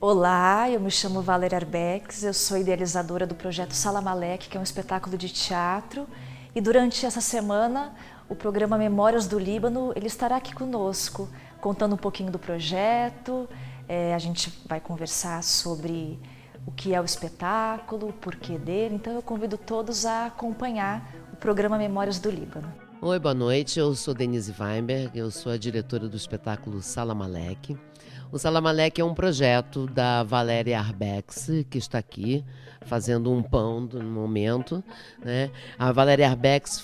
Olá, eu me chamo Valéria Arbex, eu sou idealizadora do projeto Salam-Aleque, que é um espetáculo de teatro. E durante essa semana, o programa Memórias do Líbano, ele estará aqui conosco, contando um pouquinho do projeto. A gente vai conversar sobre o que é o espetáculo, o porquê dele. Então eu convido todos a acompanhar o programa Memórias do Líbano. Oi, boa noite, eu sou Denise Weinberg, eu sou a diretora do espetáculo Salam-Aleque. O Salam-Aleque é um projeto da Valéria Arbex, que está aqui fazendo um pão no momento, né? A Valéria Arbex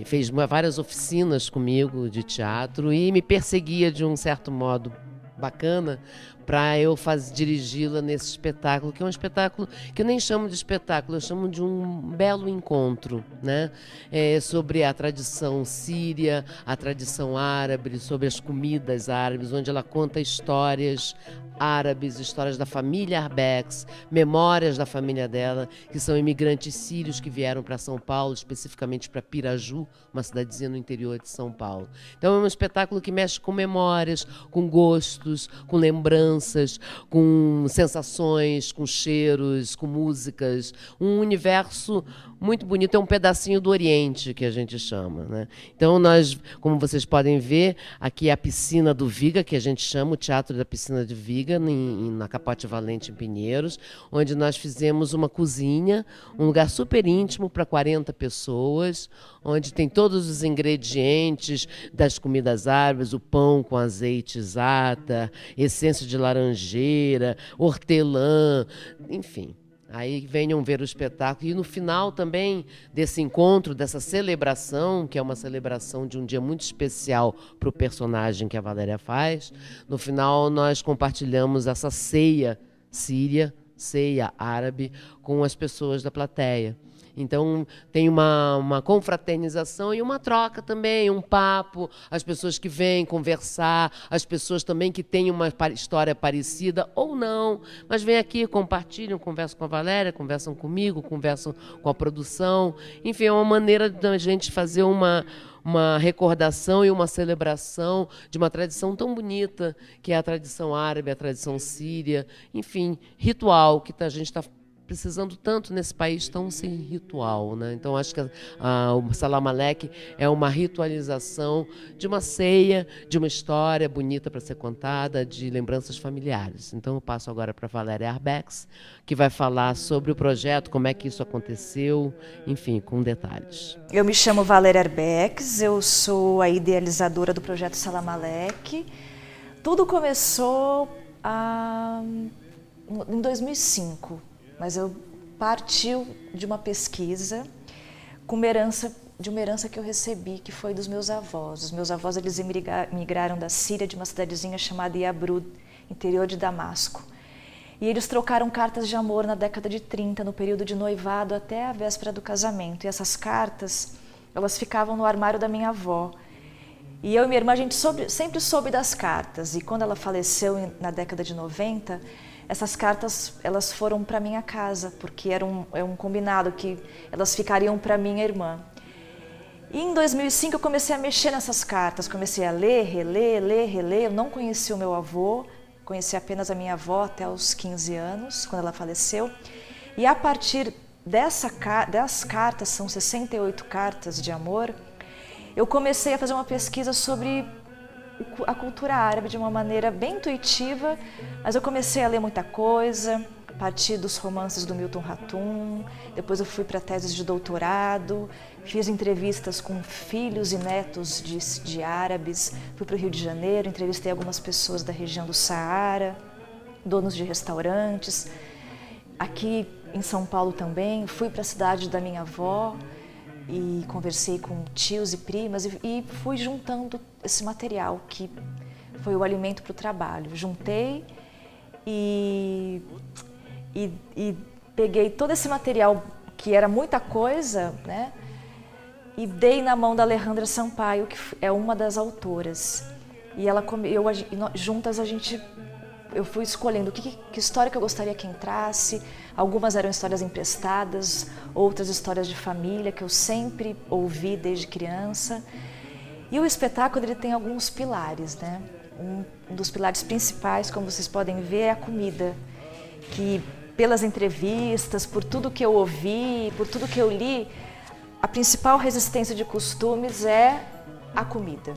fez várias oficinas comigo de teatro e me perseguia de um certo modo bacana para eu dirigi-la nesse espetáculo, que é um espetáculo que eu nem chamo de espetáculo, eu chamo de um belo encontro, né? Sobre a tradição síria, a tradição árabe, sobre as comidas árabes, onde ela conta histórias árabes, histórias da família Arbex, memórias da família dela, que são imigrantes sírios que vieram para São Paulo, especificamente para Piraju, uma cidadezinha no interior de São Paulo. Então é um espetáculo que mexe com memórias, com gostos, com lembranças, com sensações, com cheiros, com músicas, um universo muito bonito, é um pedacinho do Oriente que a gente chama, né? Então nós, como vocês podem ver, aqui é a piscina do Viga, que a gente chama o Teatro da Piscina de Viga, na Capote Valente, em Pinheiros, onde nós fizemos uma cozinha, um lugar super íntimo para 40 pessoas, onde tem todos os ingredientes das comidas árabes, o pão com azeite zata, essência de laranjeira, hortelã, enfim. Aí venham ver o espetáculo. E no final também desse encontro, dessa celebração, que é uma celebração de um dia muito especial para o personagem que a Valéria faz, no final nós compartilhamos essa ceia síria, ceia árabe, com as pessoas da plateia. Então tem uma confraternização e uma troca também, um papo, as pessoas que vêm conversar, as pessoas também que têm uma história parecida ou não, mas vêm aqui, compartilham, conversam com a Valéria, conversam comigo, conversam com a produção. Enfim, é uma maneira da gente fazer uma recordação e uma celebração de uma tradição tão bonita, que é a tradição árabe, a tradição síria, enfim, ritual que a gente está precisando tanto nesse país tão sem ritual, né? Então acho que o Salam-Aleque é uma ritualização de uma ceia, de uma história bonita para ser contada, de lembranças familiares. Então eu passo agora para a Valéria Arbex, que vai falar sobre o projeto, como é que isso aconteceu, enfim, com detalhes. Eu me chamo Valéria Arbex, eu sou a idealizadora do projeto Salam-Aleque. Tudo começou em 2005. Mas eu partiu de uma pesquisa com uma herança que eu recebi, que foi dos meus avós. Os meus avós, eles migraram da Síria, de uma cidadezinha chamada Yabrud, interior de Damasco. E eles trocaram cartas de amor na década de 30, no período de noivado até a véspera do casamento. E essas cartas, elas ficavam no armário da minha avó. E eu e minha irmã, a gente sempre soube das cartas. E quando ela faleceu na década de 90, essas cartas, elas foram para minha casa, porque era um combinado que elas ficariam para minha irmã. E em 2005 eu comecei a mexer nessas cartas, comecei a ler, reler. Eu não conheci o meu avô, conheci apenas a minha avó até os 15 anos, quando ela faleceu. E a partir das cartas, são 68 cartas de amor, eu comecei a fazer uma pesquisa sobre a cultura árabe de uma maneira bem intuitiva, mas eu comecei a ler muita coisa, a partir dos romances do Milton Ratum, depois eu fui para teses de doutorado, fiz entrevistas com filhos e netos de árabes, fui para o Rio de Janeiro, entrevistei algumas pessoas da região do Saara, donos de restaurantes, aqui em São Paulo também, fui para a cidade da minha avó, e conversei com tios e primas e fui juntando esse material que foi o alimento para o trabalho. Juntei e peguei todo esse material, que era muita coisa, né? E dei na mão da Alejandra Sampaio, que é uma das autoras. E juntas eu fui escolhendo que história que eu gostaria que entrasse. Algumas eram histórias emprestadas, outras histórias de família que eu sempre ouvi desde criança. E o espetáculo, ele tem alguns pilares, né? um dos pilares principais, como vocês podem ver, é a comida. Que pelas entrevistas, por tudo que eu ouvi, por tudo que eu li, a principal resistência de costumes é a comida.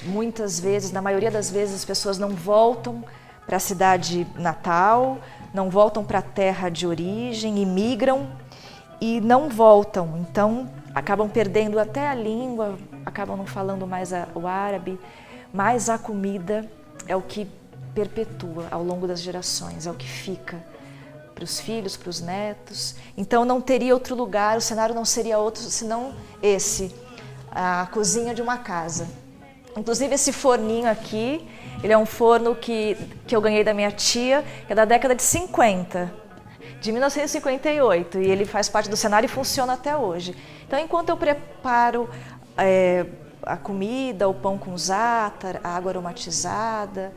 Muitas vezes, na maioria das vezes, as pessoas não voltam para a cidade natal, não voltam para a terra de origem, imigram e não voltam. Então, acabam perdendo até a língua, acabam não falando mais o árabe, mas a comida é o que perpetua ao longo das gerações, é o que fica para os filhos, para os netos. Então não teria outro lugar, o cenário não seria outro senão esse, a cozinha de uma casa. Inclusive esse forninho aqui, ele é um forno que eu ganhei da minha tia, que é da década de 50, de 1958, e ele faz parte do cenário e funciona até hoje. Então enquanto eu preparo a comida, o pão com za'atar, a água aromatizada,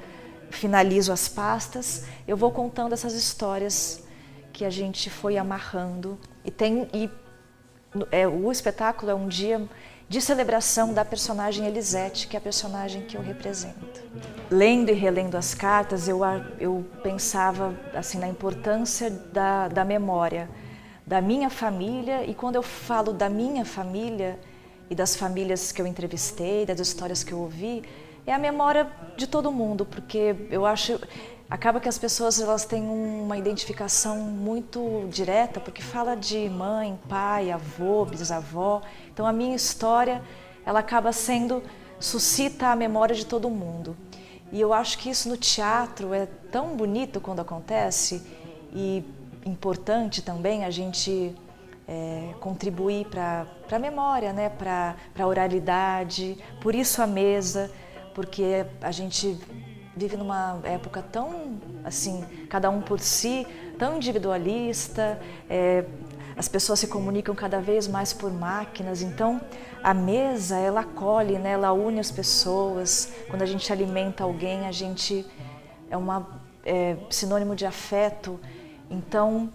finalizo as pastas, eu vou contando essas histórias que a gente foi amarrando. O espetáculo é um dia de celebração da personagem Elisete, que é a personagem que eu represento. Lendo e relendo as cartas, eu pensava assim, na importância da memória, da minha família, e quando eu falo da minha família e das famílias que eu entrevistei, das histórias que eu ouvi, é a memória de todo mundo, porque eu acho, acaba que as pessoas elas têm uma identificação muito direta, porque fala de mãe, pai, avô, bisavó. Então a minha história, ela acaba suscita a memória de todo mundo. E eu acho que isso no teatro é tão bonito quando acontece e importante também a gente contribuir para a memória, né? Para a oralidade, por isso a mesa, porque a gente vive numa época tão, assim, cada um por si, tão individualista, as pessoas se comunicam cada vez mais por máquinas, então a mesa, ela acolhe, né? Ela une as pessoas, quando a gente alimenta alguém, a gente é sinônimo de afeto, então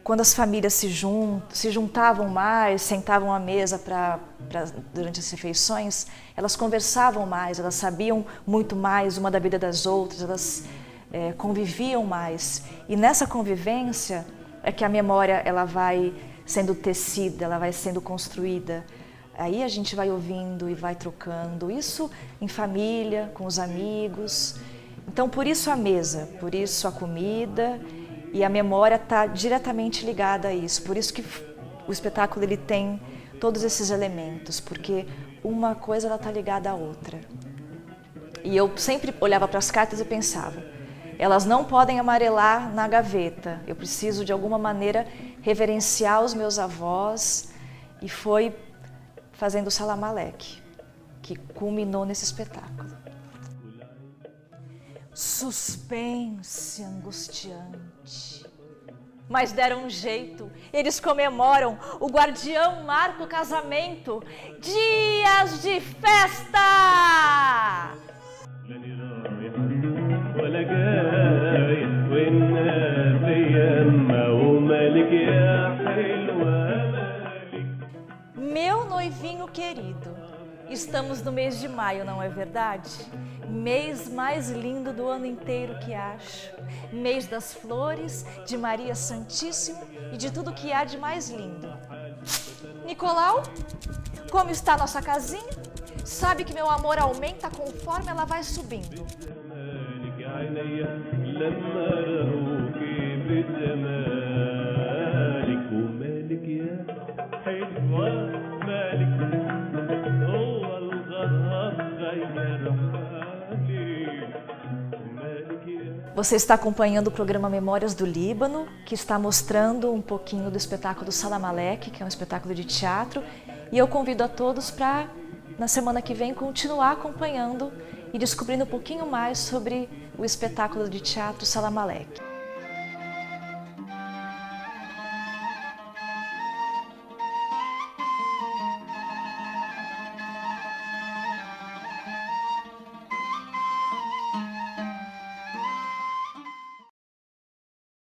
quando as famílias se juntavam mais, sentavam à mesa durante as refeições, elas conversavam mais, elas sabiam muito mais uma da vida das outras, elas conviviam mais. E nessa convivência é que a memória ela vai sendo tecida, ela vai sendo construída. Aí a gente vai ouvindo e vai trocando, isso em família, com os amigos. Então por isso a mesa, por isso a comida. E a memória está diretamente ligada a isso, por isso que o espetáculo ele tem todos esses elementos, porque uma coisa está ligada à outra. E eu sempre olhava para as cartas e pensava, elas não podem amarelar na gaveta, eu preciso de alguma maneira reverenciar os meus avós, e foi fazendo o Salam Aleque, que culminou nesse espetáculo. Suspense angustiante. Mas deram um jeito, eles comemoram, o guardião marca o casamento. Dias de festa! Meu noivinho querido, estamos no mês de maio, não é verdade? Mês mais lindo do ano inteiro que acho. Mês das flores, de Maria Santíssima e de tudo que há de mais lindo. Nicolau, como está a nossa casinha? Sabe que meu amor aumenta conforme ela vai subindo. Você está acompanhando o programa Memórias do Líbano, que está mostrando um pouquinho do espetáculo Salam Aleque, que é um espetáculo de teatro, e eu convido a todos para, na semana que vem, continuar acompanhando e descobrindo um pouquinho mais sobre o espetáculo de teatro Salam Aleque.